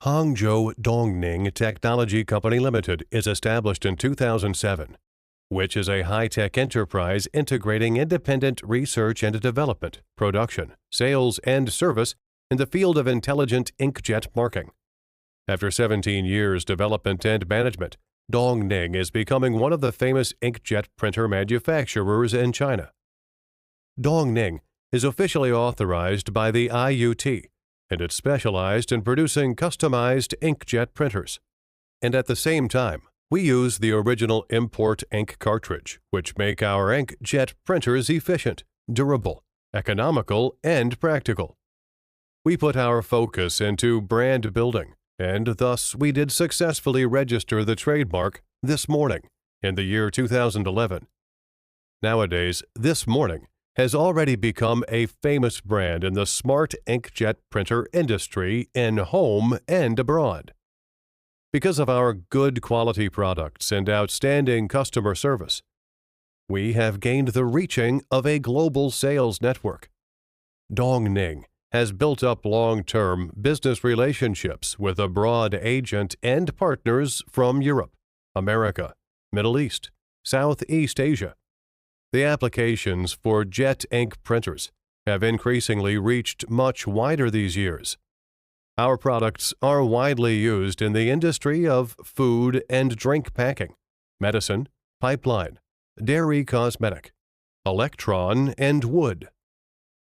Hangzhou Dongning Technology Company Limited is established in 2007, which is a high-tech enterprise integrating independent research and development, production, sales, and service in the field of intelligent inkjet marking. After 17 years development and management, Dongning is becoming one of the famous inkjet printer manufacturers in China. Dongning is officially authorized by the IUT, and it's specialized in producing customized inkjet printers. And at the same time, we use the original import ink cartridge, which make our inkjet printers efficient, durable, economical, and practical. We put our focus into brand building, and thus we did successfully register the trademark This Morning in the year 2011. Nowadays, This Morning has already become a famous brand in the smart inkjet printer industry in home and abroad. Because of our good quality products and outstanding customer service, we have gained the reaching of a global sales network. Dongning has built up long-term business relationships with a broad agent and partners from Europe, America, Middle East, Southeast Asia. The applications for jet ink printers have increasingly reached much wider these years. Our products are widely used in the industry of food and drink packing, medicine, pipeline, dairy cosmetic, electron, and wood.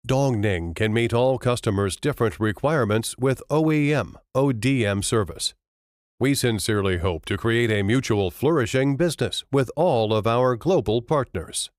Dongning can meet all customers' different requirements with OEM/ODM service. We sincerely hope to create a mutual flourishing business with all of our global partners.